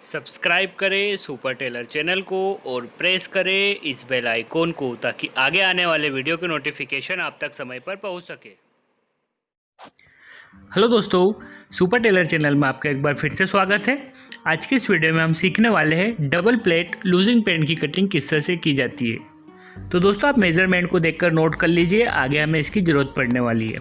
Subscribe करें super Taylor channel को और प्रेस करें इस बेल आइकॉन को ताकि आगे आने वाले वीडियो के नोटिफिकेशन आप तक समय पर पहुंच सके। हेलो दोस्तों, सुपर टेलर चैनल में आपका एक बार फिर से स्वागत है। आज के इस वीडियो में हम सीखने वाले हैं डबल प्लेट लूजिंग पेन की कटिंग किस तरह से की जाती है। तो दोस्तों आप मेज़रमेंट को देखकर नोट कर लीजिए, आगे हमें इसकी ज़रूरत पड़ने वाली है।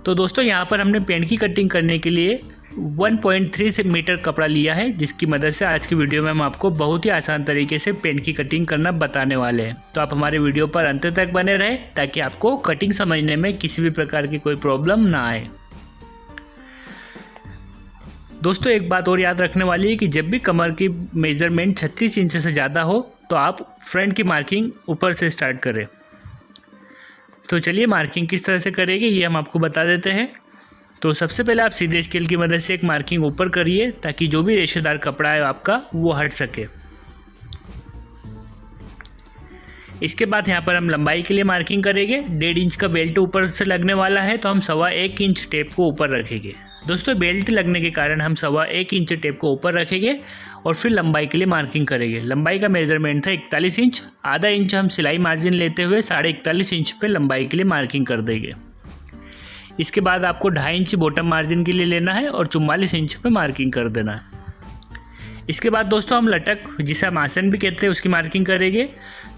तो दोस्तों यहाँ पर हमने पेन की कटिंग करने के लिए 1.3 मीटर कपड़ा लिया है, जिसकी मदद से आज की वीडियो में हम आपको बहुत ही आसान तरीके से पेन की कटिंग करना बताने वाले हैं। तो आप हमारे वीडियो पर अंत तक बने रहें ताकि आपको कटिंग समझने में किसी भी प्रकार की कोई प्रॉब्लम ना आए। दोस्तों एक बात और याद रखने वाली है कि जब भी कमर की मेजरमेंट 36 इंच से ज़्यादा हो तो आप फ्रंट की मार्किंग ऊपर से स्टार्ट करें। तो चलिए मार्किंग किस तरह से करेंगे ये हम आपको बता देते हैं। तो सबसे पहले आप सीधे स्केल की मदद से एक मार्किंग ऊपर करिए ताकि जो भी रेशेदार कपड़ा है आपका वो हट सके। इसके बाद यहाँ पर हम लंबाई के लिए मार्किंग करेंगे। 1.5 इंच का बेल्ट ऊपर से लगने वाला है तो हम 1.25 इंच टेप को ऊपर रखेंगे। दोस्तों बेल्ट लगने के कारण हम 1.25 इंच टेप को ऊपर रखेंगे और फिर लंबाई के लिए मार्किंग करेंगे। लंबाई का मेजरमेंट था 41 इंच, आधा इंच हम सिलाई मार्जिन लेते हुए 41.5 इंच पे लंबाई के लिए मार्किंग कर देंगे। इसके बाद आपको 2.5 इंच बॉटम मार्जिन के लिए लेना है और 44 इंच पे मार्किंग कर देना है। इसके बाद दोस्तों हम लटक, जिसे हम आसन भी कहते हैं, उसकी मार्किंग करेंगे।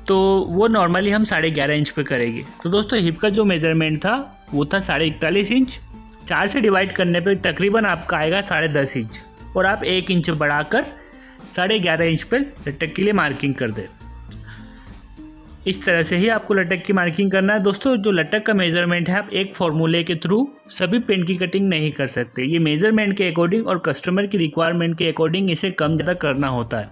तो वो नॉर्मली हम 11.5 इंच पे करेंगे। तो दोस्तों हिप का जो मेजरमेंट था वो था 41.5 इंच। 4 से डिवाइड करने पे तकरीबन आपका आएगा 10.5 इंच और आप 1 इंच बढ़ाकर 11.5 इंच पर लटक के लिए मार्किंग कर दें। इस तरह से ही आपको लटक की मार्किंग करना है। दोस्तों जो लटक का मेजरमेंट है आप एक फॉर्मूले के थ्रू सभी पेन की कटिंग नहीं कर सकते। ये मेजरमेंट के अकॉर्डिंग और कस्टमर की रिक्वायरमेंट के अकॉर्डिंग इसे कम ज़्यादा करना होता है।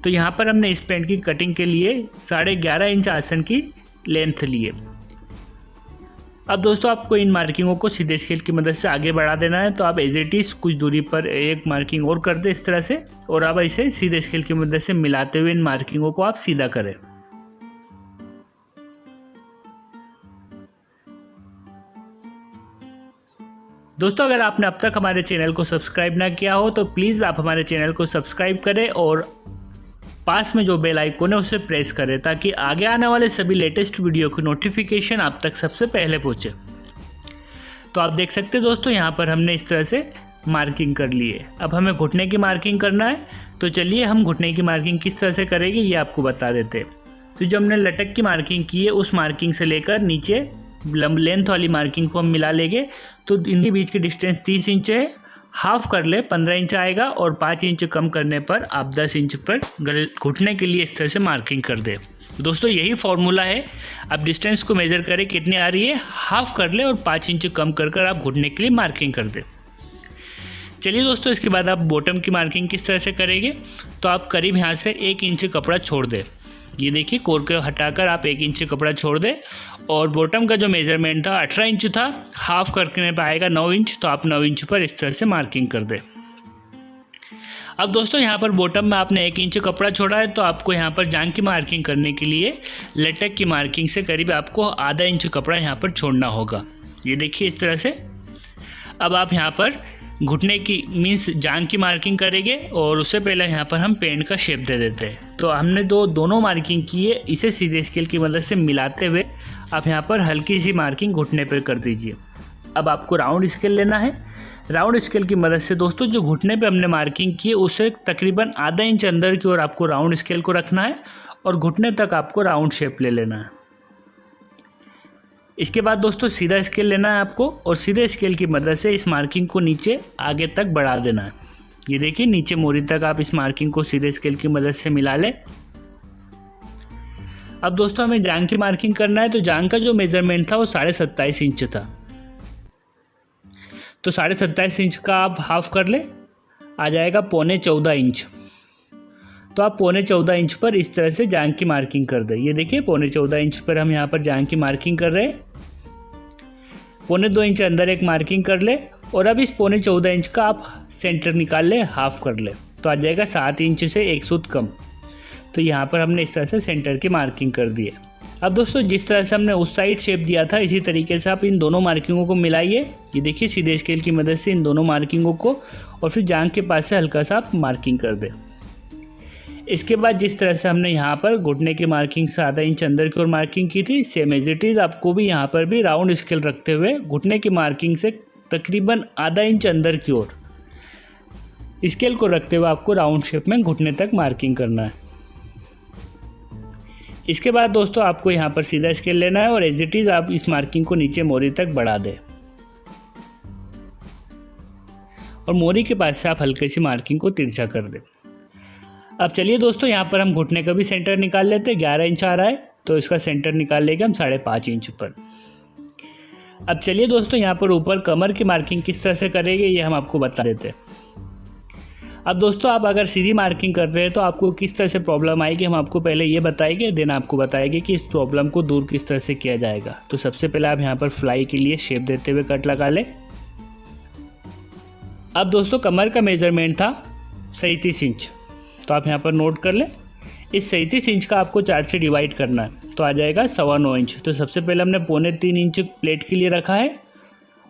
तो यहाँ पर हमने इस पेन की कटिंग के लिए 11.5 इंच आसन की लेंथ लिए। अब दोस्तों आपको इन मार्किंगों को सीधे स्केल की मदद से आगे बढ़ा देना है। तो आप एज इट इज़ कुछ दूरी पर एक मार्किंग और कर दें इस तरह से, और अब इसे सीधे स्केल की मदद से मिलाते हुए इन मार्किंगों को आप सीधा करें। दोस्तों अगर आपने अब तक हमारे चैनल को सब्सक्राइब ना किया हो तो प्लीज़ आप हमारे चैनल को सब्सक्राइब करें और पास में जो बेल आइकन है उसे प्रेस करें ताकि आगे आने वाले सभी लेटेस्ट वीडियो की नोटिफिकेशन आप तक सबसे पहले पहुंचे। तो आप देख सकते हैं दोस्तों यहाँ पर हमने इस तरह से मार्किंग कर ली है। अब हमें घुटने की मार्किंग करना है। तो चलिए हम घुटने की मार्किंग किस तरह से करेंगे ये आपको बता देते हैं। तो जो हमने लटक की मार्किंग की है उस मार्किंग से लेकर नीचे लेंथ वाली मार्किंग को हम मिला लेंगे। तो इनके बीच की डिस्टेंस 30 इंच है। हाफ कर ले 15 इंच आएगा और 5 इंच कम करने पर आप 10 इंच पर घुटने के लिए इस तरह से मार्किंग कर दें। दोस्तों यही फॉर्मूला है। आप डिस्टेंस को मेज़र करें कितनी आ रही है, हाफ कर ले और 5 इंच कम कर आप घुटने के लिए मार्किंग कर दें। चलिए दोस्तों इसके बाद आप बॉटम की मार्किंग किस तरह से करेंगे। तो आप करीब यहाँ से 1 इंच कपड़ा छोड़ दें। ये देखिए कोर को हटाकर आप 1 इंच कपड़ा छोड़ दें और बॉटम का जो मेजरमेंट था 18 इंच था, हाफ करने पर आएगा 9 इंच। तो आप 9 इंच पर इस तरह से मार्किंग कर दें। अब दोस्तों यहाँ पर बॉटम में आपने 1 इंच कपड़ा छोड़ा है तो आपको यहाँ पर जांघ की मार्किंग करने के लिए लटक की मार्किंग से करीब आपको आधा इंच कपड़ा यहाँ पर छोड़ना होगा। ये देखिए इस तरह से। अब आप यहाँ पर घुटने की मीन्स जांघ की मार्किंग करेंगे और उससे पहले यहाँ पर हम पेंट का शेप दे देते हैं। तो हमने दोनों मार्किंग की है, इसे सीधे स्केल की मदद से मिलाते हुए आप यहाँ पर हल्की सी मार्किंग घुटने पर कर दीजिए। अब आपको राउंड स्केल लेना है। राउंड स्केल की मदद से दोस्तों जो घुटने पे हमने मार्किंग की है उसे तकरीबन आधा इंच अंदर की ओर आपको राउंड स्केल को रखना है और घुटने तक आपको राउंड शेप ले लेना है। इसके बाद दोस्तों सीधा स्केल लेना है आपको और सीधे स्केल की मदद से इस मार्किंग को नीचे आगे तक बढ़ा देना है। ये देखिए नीचे मोरी तक आप इस मार्किंग को सीधे स्केल की मदद से मिला लें। अब दोस्तों हमें जांघ की मार्किंग करना है। तो जांघ का जो मेजरमेंट था वो 27.5 इंच था। तो 27.5 इंच का आप हाफ कर ले, आ जाएगा 14.25 इंच। तो आप 14.25 इंच पर इस तरह से जांघ की मार्किंग कर दें। ये देखिए 14.25 इंच पर हम यहाँ पर जांघ की मार्किंग कर रहे हैं। 2.25 इंच अंदर एक मार्किंग कर ले और अब इस 14.25 इंच का आप सेंटर निकाल ले, हाफ कर ले तो आ जाएगा 7 इंच से 1 सूत कम। तो यहाँ पर हमने इस तरह से सेंटर की मार्किंग कर दी है। अब दोस्तों जिस तरह से हमने उस साइड शेप दिया था इसी तरीके से आप इन दोनों मार्किंगों को मिलाइए। ये देखिए सीधे स्केल की मदद से इन दोनों मार्किंगों को, और फिर जांघ के पास से हल्का सा आप मार्किंग कर दें। इसके बाद जिस तरह से हमने यहाँ पर घुटने की मार्किंग से आधा इंच अंदर की ओर मार्किंग की थी, सेम एज इट इज़ आपको भी यहाँ पर भी राउंड स्केल रखते हुए घुटने की मार्किंग से तकरीबन आधा इंच अंदर की ओर स्केल को रखते हुए आपको राउंड शेप में घुटने तक मार्किंग करना है। इसके बाद दोस्तों आपको यहाँ पर सीधा स्केल लेना है और एज इट इज़ आप इस मार्किंग को नीचे मोरी तक बढ़ा दें और मोरी के पास से आप हल्की सी मार्किंग को तिरछा कर दें। अब चलिए दोस्तों यहाँ पर हम घुटने का भी सेंटर निकाल लेते हैं। 11 इंच आ रहा है तो इसका सेंटर निकाल लेंगे हम 5.5 इंच पर। अब चलिए दोस्तों यहाँ पर ऊपर कमर की मार्किंग किस तरह से करेंगे ये हम आपको बता देते हैं। अब दोस्तों आप अगर सीधी मार्किंग कर रहे हैं तो आपको किस तरह से प्रॉब्लम आएगी हम आपको पहले ये बताएंगे, देन आपको बताएंगे कि इस प्रॉब्लम को दूर किस तरह से किया जाएगा। तो सबसे पहले आप यहाँ पर फ्लाई के लिए शेप देते हुए कट लगा लें। अब दोस्तों कमर का मेजरमेंट था 37 इंच, तो आप यहाँ पर नोट कर लें। इस 37 इंच का आपको 4 से डिवाइड करना है तो आ जाएगा 9.25 इंच। तो सबसे पहले हमने 3.25 इंच प्लेट के लिए रखा है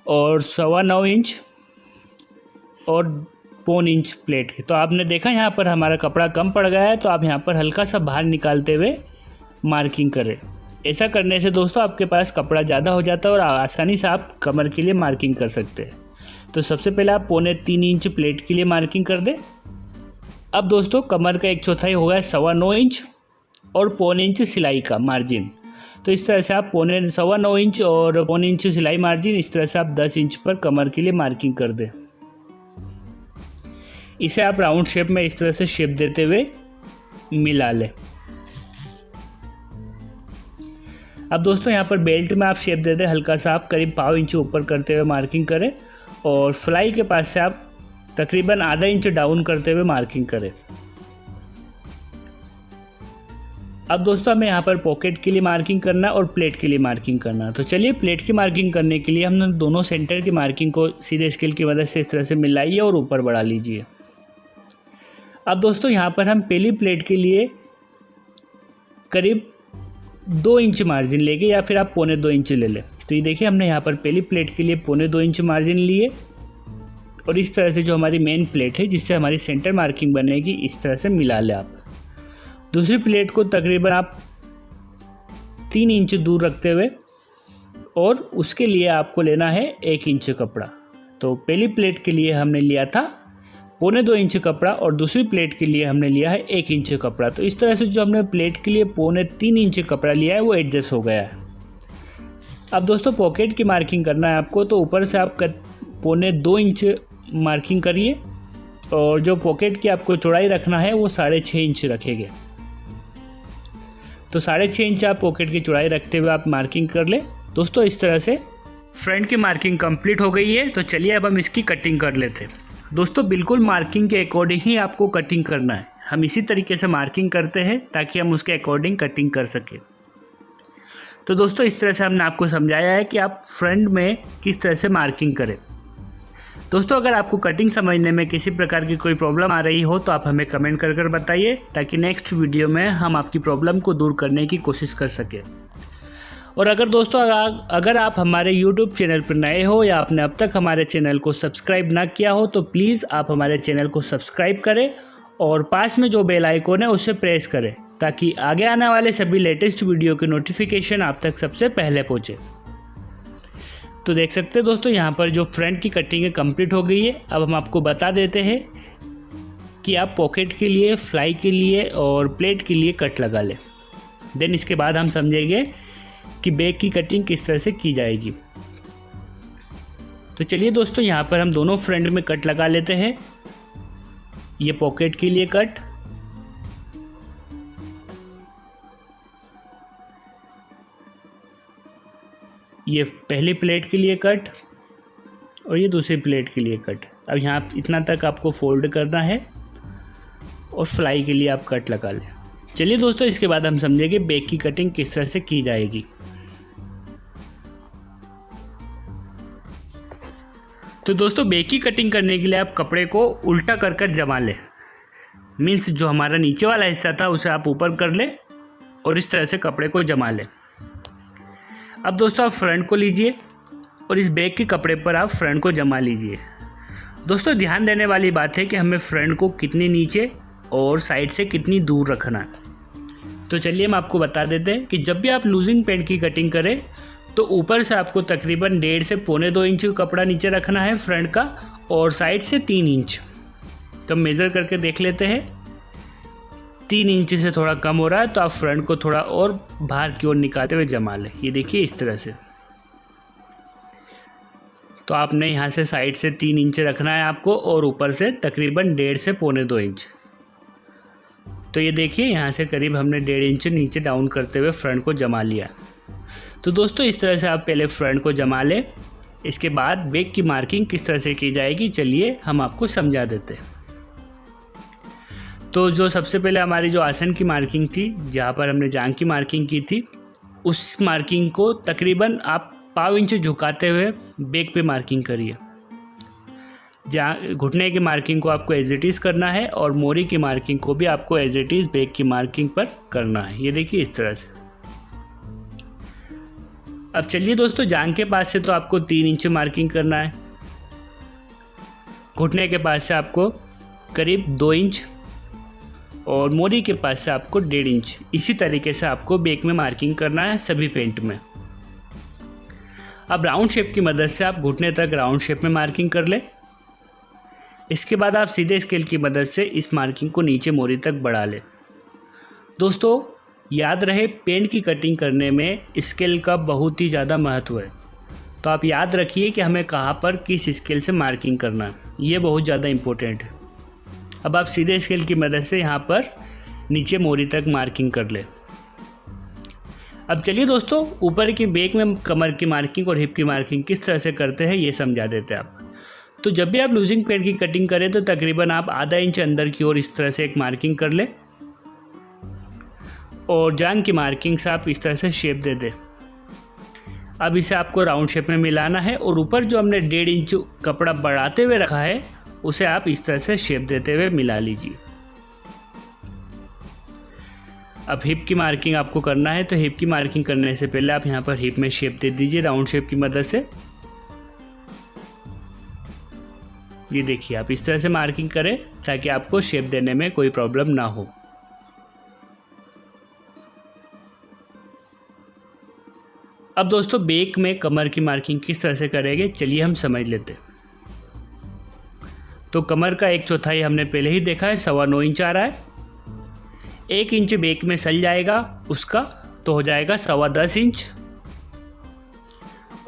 और 9.25 इंच और 1.25 इंच प्लेट की। तो आपने देखा यहाँ पर हमारा कपड़ा कम पड़ गया है तो आप यहाँ पर हल्का सा बाहर निकालते हुए मार्किंग करें। ऐसा करने से दोस्तों आपके पास कपड़ा ज़्यादा हो जाता है और आसानी से आप कमर के लिए मार्किंग कर सकते हैं। तो सबसे पहले आप 3.25 इंच प्लेट के लिए मार्किंग कर दें। अब दोस्तों कमर का 1/4 हो गया 9.25 इंच और 1.25 इंच सिलाई का मार्जिन। तो इस तरह से आप 9.25 इंच और 1.25 इंच सिलाई मार्जिन, इस तरह से आप 10 इंच पर कमर के लिए मार्किंग कर दें। इसे आप राउंड शेप में इस तरह से शेप देते हुए मिला लें। अब दोस्तों यहाँ पर बेल्ट में आप शेप दे दें, हल्का सा आप करीब 1/2 इंच ऊपर करते हुए मार्किंग करें और फ्लाई के पास से आप तकरीबन आधा इंच डाउन करते हुए मार्किंग करें। अब दोस्तों हमें यहाँ पर पॉकेट के लिए मार्किंग करना है और प्लेट के लिए मार्किंग करना है। तो चलिए प्लेट की मार्किंग करने के लिए हमने दोनों सेंटर की मार्किंग को सीधे स्केल की मदद से इस तरह से मिलाइए और ऊपर बढ़ा लीजिए। अब दोस्तों यहाँ पर हम पहली प्लेट के लिए करीब 2 इंच मार्जिन लेंगे या फिर आप 1.25 इंच ले लें। तो ये देखिए हमने यहाँ पर पहली प्लेट के लिए 1.25 इंच मार्जिन लिए और इस तरह से जो हमारी मेन प्लेट है जिससे हमारी सेंटर मार्किंग बनेगी इस तरह से मिला लें आप। दूसरी प्लेट को तकरीबन आप 3 इंच दूर रखते हुए और उसके लिए आपको लेना है 1 इंच कपड़ा। तो पहली प्लेट के लिए हमने लिया था 1.25 इंच कपड़ा और दूसरी प्लेट के लिए हमने लिया है 1 इंच कपड़ा। तो इस तरह से जो हमने प्लेट के लिए 3.25 इंच कपड़ा लिया है वो एडजस्ट हो गया है। अब दोस्तों पॉकेट की मार्किंग करना है आपको, तो ऊपर से आप 2.25 इंच मार्किंग करिए और जो पॉकेट की आपको चौड़ाई रखना है वो 6.5 इंच रखेंगे। तो 6.5 इंच आप पॉकेट की चौड़ाई रखते हुए आप मार्किंग कर ले। दोस्तों इस तरह से फ्रंट की मार्किंग कंप्लीट हो गई है। तो चलिए अब हम इसकी कटिंग कर लेते हैं। दोस्तों बिल्कुल मार्किंग के अकॉर्डिंग ही आपको कटिंग करना है। हम इसी तरीके से मार्किंग करते हैं ताकि हम उसके अकॉर्डिंग कटिंग कर सकें। तो दोस्तों इस तरह से हमने आपको समझाया है कि आप फ्रंट में किस तरह से मार्किंग करें। दोस्तों अगर आपको कटिंग समझने में किसी प्रकार की कोई प्रॉब्लम आ रही हो तो आप हमें कमेंट कर बताइए ताकि नेक्स्ट वीडियो में हम आपकी प्रॉब्लम को दूर करने की कोशिश कर सकें। और अगर दोस्तों अगर आप हमारे YouTube चैनल पर नए हो या आपने अब तक हमारे चैनल को सब्सक्राइब ना किया हो तो प्लीज़ आप हमारे चैनल को सब्सक्राइब करें और पास में जो बेल आइकन है उसे प्रेस करें ताकि आगे आने वाले सभी लेटेस्ट वीडियो के नोटिफिकेशन आप तक सबसे पहले पहुँचे। तो देख सकते हैं दोस्तों यहाँ पर जो फ्रंट की कटिंग है कंप्लीट हो गई है। अब हम आपको बता देते हैं कि आप पॉकेट के लिए, फ्लाई के लिए और प्लेट के लिए कट लगा लें। देन इसके बाद हम समझेंगे कि बैक की कटिंग किस तरह से की जाएगी। तो चलिए दोस्तों यहाँ पर हम दोनों फ्रंट में कट लगा लेते हैं। ये पॉकेट के लिए कट, ये पहली प्लेट के लिए कट और ये दूसरी प्लेट के लिए कट। अब यहाँ इतना तक आपको फोल्ड करना है और फ्लाई के लिए आप कट लगा लें। चलिए दोस्तों इसके बाद हम समझेंगे बैक की कटिंग किस तरह से की जाएगी। तो दोस्तों बैक की कटिंग करने के लिए आप कपड़े को उल्टा कर जमा लें। मीन्स जो हमारा नीचे वाला हिस्सा था उसे आप ऊपर कर लें और इस तरह से कपड़े को जमा लें। अब दोस्तों आप फ्रंट को लीजिए और इस बैक के कपड़े पर आप फ्रंट को जमा लीजिए। दोस्तों ध्यान देने वाली बात है कि हमें फ्रंट को कितनी नीचे और साइड से कितनी दूर रखना है। तो चलिए हम आपको बता देते हैं कि जब भी आप लूजिंग पैंट की कटिंग करें तो ऊपर से आपको तकरीबन 1.5 से 1.25 इंच कपड़ा नीचे रखना है फ्रंट का, और साइड से 3 इंच। तो मेज़र करके देख लेते हैं, 3 इंच से थोड़ा कम हो रहा है तो आप फ्रंट को थोड़ा और बाहर की ओर निकालते हुए जमा लें। ये देखिए इस तरह से। तो आपने यहाँ से साइड से 3 इंच रखना है आपको, और ऊपर से तकरीबन 1.5 से 1.25 इंच। तो ये देखिए यहाँ से करीब हमने 1.5 इंच नीचे डाउन करते हुए फ्रंट को जमा लिया। तो दोस्तों इस तरह से आप पहले फ्रंट को जमा लें। इसके बाद बैक की मार्किंग किस तरह से की जाएगी चलिए हम आपको समझा देते हैं। तो जो सबसे पहले हमारी जो आसन की मार्किंग थी, जहाँ पर हमने जांघ की मार्किंग की थी, उस मार्किंग को तकरीबन आप 1/4 इंच झुकाते हुए बैक पे मार्किंग करिए। जहाँ घुटने की मार्किंग को आपको एज इट इज़ करना है और मोरी की मार्किंग को भी आपको एज इट इज़ बैक की मार्किंग पर करना है। ये देखिए इस तरह से। अब चलिए दोस्तों, जांघ के पास से तो आपको 3 इंच मार्किंग करना है, घुटने के पास से आपको करीब 2 इंच और मोरी के पास से आपको 1.5 इंच। इसी तरीके से आपको बैक में मार्किंग करना है सभी पेंट में। अब राउंड शेप की मदद से आप घुटने तक राउंड शेप में मार्किंग कर ले। इसके बाद आप सीधे स्केल की मदद से इस मार्किंग को नीचे मोरी तक बढ़ा ले। दोस्तों याद रहे, पेंट की कटिंग करने में स्केल का बहुत ही ज़्यादा महत्व है। तो आप याद रखिए कि हमें कहाँ पर किस स्केल से मार्किंग करना है, ये बहुत ज़्यादा इम्पोर्टेंट है। अब आप सीधे स्केल की मदद से यहाँ पर नीचे मोरी तक मार्किंग कर ले। अब चलिए दोस्तों, ऊपर की बैक में कमर की मार्किंग और हिप की मार्किंग किस तरह से करते हैं ये समझा देते हैं आप। तो जब भी आप लूजिंग पैंट की कटिंग करें तो तकरीबन आप ½ इंच अंदर की ओर इस तरह से एक मार्किंग कर ले, और जांघ की मार्किंग से आप इस तरह से शेप दे दें। अब इसे आपको राउंड शेप में मिलाना है, और ऊपर जो हमने 1.5 इंच कपड़ा बढ़ाते हुए रखा है उसे आप इस तरह से शेप देते हुए मिला लीजिए। अब हिप की मार्किंग आपको करना है, तो हिप की मार्किंग करने से पहले आप यहाँ पर हिप में शेप दे दीजिए राउंड शेप की मदद से। ये देखिए आप इस तरह से मार्किंग करें ताकि आपको शेप देने में कोई प्रॉब्लम ना हो। अब दोस्तों बैक में कमर की मार्किंग किस तरह से करेंगे चलिए हम समझ लेते हैं। तो कमर का 1/4 हमने पहले ही देखा है, 9.25 इंच आ रहा है। 1 इंच बैक में सल जाएगा उसका, तो हो जाएगा 10.25 इंच,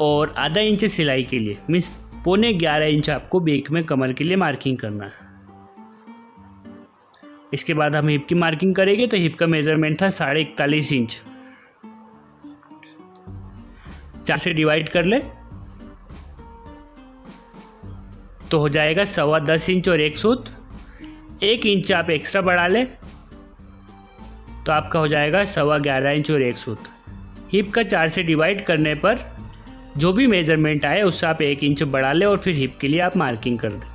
और ½ इंच सिलाई के लिए मीन्स 11.25 इंच आपको बैक में कमर के लिए मार्किंग करना है। इसके बाद हम हिप की मार्किंग करेंगे, तो हिप का मेजरमेंट था 41.5 इंच। 4 से डिवाइड कर ले तो हो जाएगा 10.25 इंच और 1 सूत। 1 इंच आप एक्स्ट्रा बढ़ा ले तो आपका हो जाएगा 11.25 इंच और 1 सूत। हिप का 4 से डिवाइड करने पर जो भी मेजरमेंट आए उससे आप 1 इंच बढ़ा ले और फिर हिप के लिए आप मार्किंग कर दें।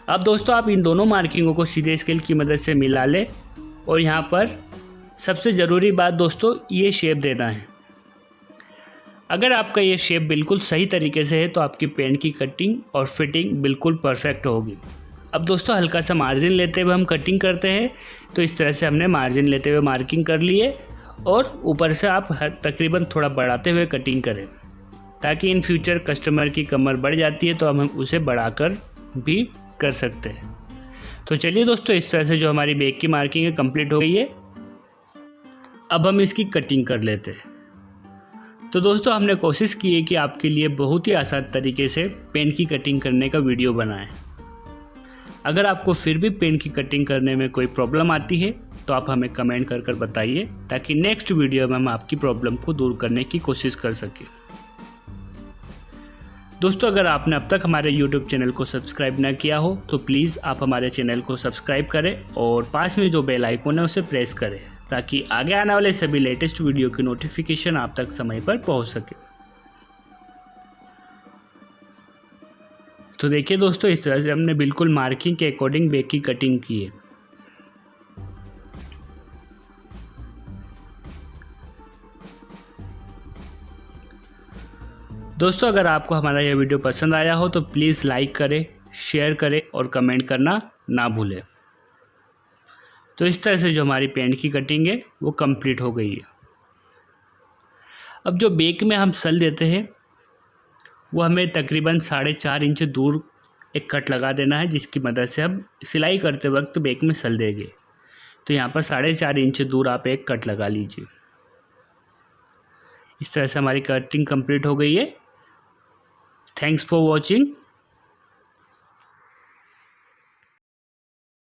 अब दोस्तों आप इन दोनों मार्किंगों को सीधे स्केल की मदद से मिला ले, और यहाँ पर सबसे ज़रूरी बात दोस्तों ये शेप देना है। अगर आपका ये शेप बिल्कुल सही तरीके से है तो आपकी पेंट की कटिंग और फिटिंग बिल्कुल परफेक्ट होगी। अब दोस्तों हल्का सा मार्जिन लेते हुए हम कटिंग करते हैं, तो इस तरह से हमने मार्जिन लेते हुए मार्किंग कर लिए, और ऊपर से आप तकरीबन थोड़ा बढ़ाते हुए कटिंग करें, ताकि इन फ्यूचर कस्टमर की कमर बढ़ जाती है तो हम उसे बढ़ाकर भी कर सकते हैं। तो चलिए दोस्तों, इस तरह से जो हमारी बैक की मार्किंग है कंप्लीट हो गई है। अब हम इसकी कटिंग कर लेते हैं। तो दोस्तों हमने कोशिश की है कि आपके लिए बहुत ही आसान तरीके से पेन की कटिंग करने का वीडियो बनाएं। अगर आपको फिर भी पेन की कटिंग करने में कोई प्रॉब्लम आती है तो आप हमें कमेंट कर बताइए, ताकि नेक्स्ट वीडियो में हम आपकी प्रॉब्लम को दूर करने की कोशिश कर सकें। दोस्तों अगर आपने अब तक हमारे YouTube चैनल को सब्सक्राइब ना किया हो तो प्लीज़ आप हमारे चैनल को सब्सक्राइब करें और पास में जो बेल आइकन है उसे प्रेस करें, ताकि आगे आने वाले सभी लेटेस्ट वीडियो की नोटिफिकेशन आप तक समय पर पहुंच सके। तो देखिए दोस्तों, इस तरह से हमने बिल्कुल मार्किंग के अकॉर्डिंग बैक की कटिंग की है। दोस्तों अगर आपको हमारा यह वीडियो पसंद आया हो तो प्लीज़ लाइक करें, शेयर करें और कमेंट करना ना भूलें। तो इस तरह से जो हमारी पेंट की कटिंग है वो कंप्लीट हो गई है। अब जो बैक में हम सल देते हैं वो हमें तकरीबन 4.5 इंच दूर एक कट लगा देना है, जिसकी मदद से हम सिलाई करते वक्त बैक में सल देंगे। तो यहाँ पर 4.5 इंच दूर आप एक कट लगा लीजिए। इस तरह से हमारी कटिंग कंप्लीट हो गई है। Thanks for watching.